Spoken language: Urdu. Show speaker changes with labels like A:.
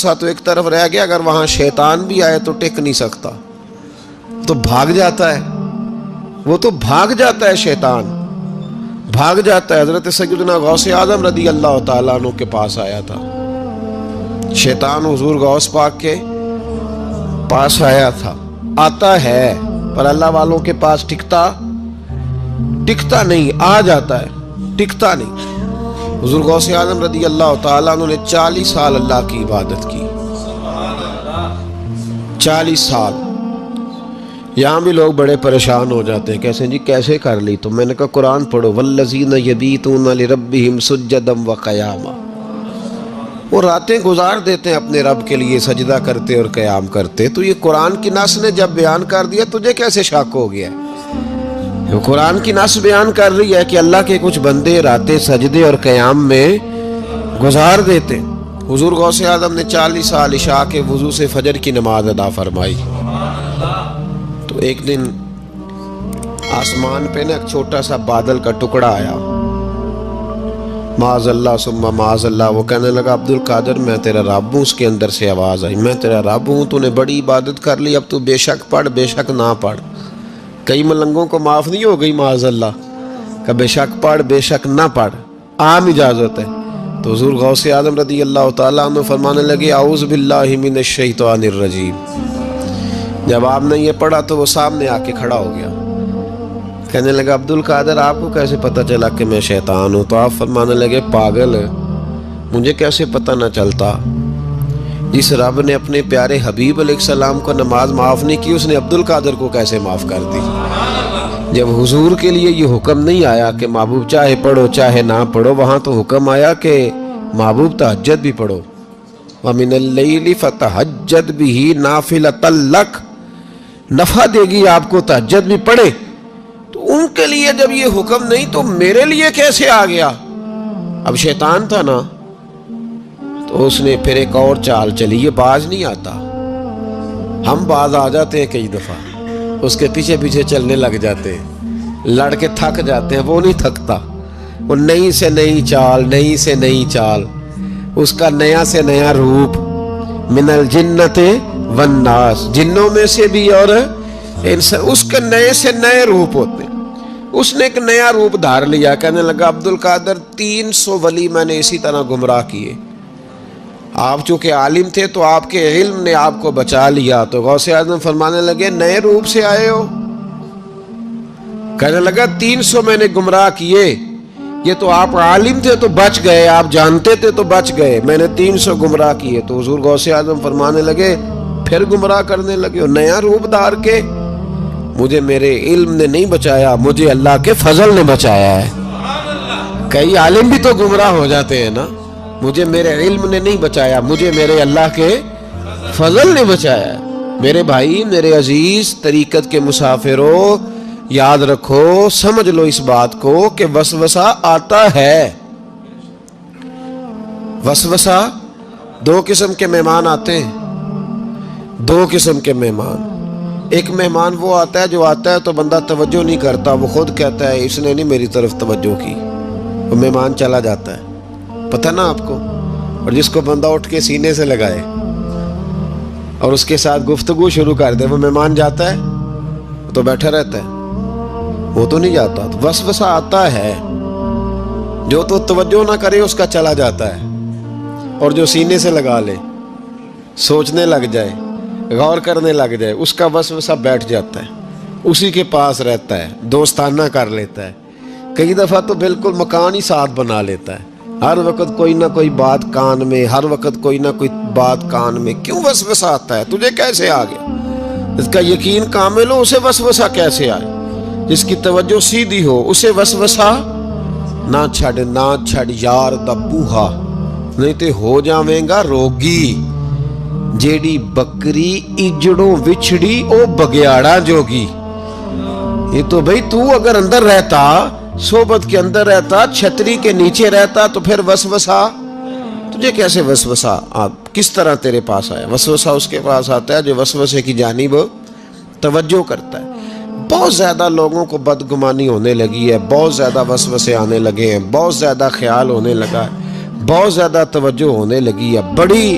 A: وسوسہ تو ایک طرف رہ گیا، اگر وہاں شیطان بھی آئے تو ٹک نہیں سکتا، تو بھاگ جاتا ہے، وہ تو بھاگ جاتا ہے، شیطان بھاگ جاتا ہے۔ حضرت سیدنا غوث اعظم رضی اللہ تعالیٰ عنہ کے پاس آیا تھا، شیطان حضور غوث پاک کے پاس آیا تھا، آتا ہے پر اللہ والوں کے پاس ٹکتا نہیں، آ جاتا ہے ٹکتا نہیں۔ حضور غوث اعظم رضی اللہ تعالیٰ عنہ نے 40 سال اللہ کی عبادت کی، 40 سال۔ یہاں بھی لوگ بڑے پریشان ہو جاتے ہیں، کیسے جی کیسے کر لی؟ تو میں نے کہا قرآن پڑھو، والذین یبیتون لربہم سجدا وقیاما، وہ راتیں گزار دیتے ہیں اپنے رب کے لیے سجدہ کرتے اور قیام کرتے۔ تو یہ قرآن کی نص نے جب بیان کر دیا، تجھے کیسے شک ہو گیا؟ قرآن کی نص بیان کر رہی ہے کہ اللہ کے کچھ بندے راتیں سجدے اور قیام میں گزار دیتے۔ حضور غوث اعظم نے 40 سال عشاء کے وضو سے فجر کی نماز ادا فرمائی۔ تو ایک دن آسمان پہ نا ایک چھوٹا سا بادل کا ٹکڑا آیا، معاذ اللہ ثم معاذ اللہ، وہ کہنے لگا عبد القادر میں تیرا رب ہوں۔ اس کے اندر سے آواز آئی، میں تیرا رب ہوں، تو نے بڑی عبادت کر لی، اب تو بے شک پڑھ بے شک نہ پڑھ۔ کئی ملنگوں کو معاف نہیں ہو گئی معاذ اللہ کہ بے شک پڑھ بے شک نہ پڑھ، عام اجازت ہے۔ تو حضور غوث اعظم رضی اللہ تعالیٰ عنہ فرمانے لگے اعوذ باللہ من الشیطان الرجیم۔ جب آپ نے یہ پڑھا تو وہ سامنے آ کے کھڑا ہو گیا، کہنے لگا عبد القادر آپ کو کیسے پتہ چلا کہ میں شیطان ہوں؟ تو آپ فرمانے لگے پاگل، مجھے کیسے پتہ نہ چلتا؟ جس رب نے اپنے پیارے حبیب علیہ السلام کو نماز معاف نہیں کی، اس نے عبد القادر کو کیسے معاف کر دی؟ جب حضور کے لیے یہ حکم نہیں آیا کہ محبوب چاہے پڑھو چاہے نہ پڑھو، وہاں تو حکم آیا کہ محبوب تہجد بھی پڑھو، وَمِنَ اللَّيْلِ فَتَہَجَّدْ بِهِ نَافِلَةً لَكَ، نفع دے گی آپ کو، تہجد بھی پڑھے۔ تو ان کے لیے جب یہ حکم نہیں تو میرے لیے کیسے آ گیا؟ اب شیطان تھا نا، تو اس نے پھر ایک اور چال چلی، یہ باز نہیں آتا، ہم باز آ جاتے ہیں کئی دفعہ، اس کے پیچھے پیچھے چلنے لگ جاتے ہیں، لڑ کے تھک جاتے ہیں، وہ نہیں تھکتا، وہ نئی سے نئی چال، نئی سے نئی چال، اس کا نیا سے نیا روپ، من الجنت والناس، جنوں میں سے بھی اور اس کے نئے سے نئے روپ ہوتے ہیں۔ اس نے ایک نیا روپ دھار لیا، کہنے لگا عبد القادر 300 ولی میں نے اسی طرح گمراہ کیے، آپ چونکہ عالم تھے تو آپ کے علم نے آپ کو بچا لیا۔ تو غوث اعظم فرمانے لگے نئے روپ سے آئے ہو؟ کہنے لگا 300 میں نے گمراہ کیے، یہ تو آپ عالم تھے تو بچ گئے، آپ جانتے تھے تو بچ گئے، میں نے 300 گمراہ کیے۔ تو حضور غوث اعظم فرمانے لگے پھر گمراہ کرنے لگے ہو نیا روپ دھار کے؟ مجھے میرے علم نے نہیں بچایا، مجھے اللہ کے فضل نے بچایا ہے۔ کئی عالم بھی تو گمراہ ہو جاتے ہیں نا، مجھے میرے علم نے نہیں بچایا، مجھے میرے اللہ کے فضل نے بچایا ہے۔ میرے بھائی، میرے عزیز طریقت کے مسافروں، یاد رکھو، سمجھ لو اس بات کو کہ وسوسہ آتا ہے۔ وسوسہ، دو قسم کے مہمان آتے ہیں، دو قسم کے مہمان۔ ایک مہمان وہ آتا ہے جو آتا ہے تو بندہ توجہ نہیں کرتا، وہ خود کہتا ہے اس نے نہیں میری طرف توجہ کی، وہ مہمان چلا جاتا ہے، پتہ نا آپ کو۔ اور جس کو بندہ اٹھ کے سینے سے لگائے اور اس کے ساتھ گفتگو شروع کر دے، وہ مہمان جاتا ہے تو بیٹھا رہتا ہے، وہ تو نہیں جاتا۔ تو وسوسہ آتا ہے، جو تو توجہ نہ کرے اس کا چلا جاتا ہے، اور جو سینے سے لگا لے، سوچنے لگ جائے، غور کرنے لگ جائے، اس کا وسوسہ بیٹھ جاتا ہے، اسی کے پاس رہتا ہے، دوستانہ کر لیتا ہے، کئی دفعہ تو بالکل مکان ہی ساتھ بنا لیتا ہے، ہر وقت کوئی نہ کوئی بات کان میں، ہر وقت کوئی نہ کوئی بات کان میں۔ کیوں وسوسہ آتا ہے؟ تجھے کیسے آ گیا؟ جس کا یقین کامل ہو اسے وسوسہ کیسے آئے؟ جس کی توجہ سیدھی ہو اسے وسوسہ نہ چھڑ یار دا بوہا، نہیں تے ہو جاویں گا روگی، جیڑی بکری اجڑوں وچھڑی او بگیاڑا جوگی۔ یہ تو بھئی تو اگر اندر رہتا، صحبت کے اندر رہتا، چھتری کے نیچے رہتا، تو پھر وسوسہ تجھے کیسے وسوسہ کس طرح تیرے پاس آیا؟ وسوسہ اس کے پاس آتا ہے جو وسوسے کی جانب توجہ کرتا ہے۔ بہت زیادہ لوگوں کو بدگمانی ہونے لگی ہے، بہت زیادہ وسوسے آنے لگے ہیں، بہت زیادہ خیال ہونے لگا ہے، بہت زیادہ توجہ ہونے لگی ہے، بڑی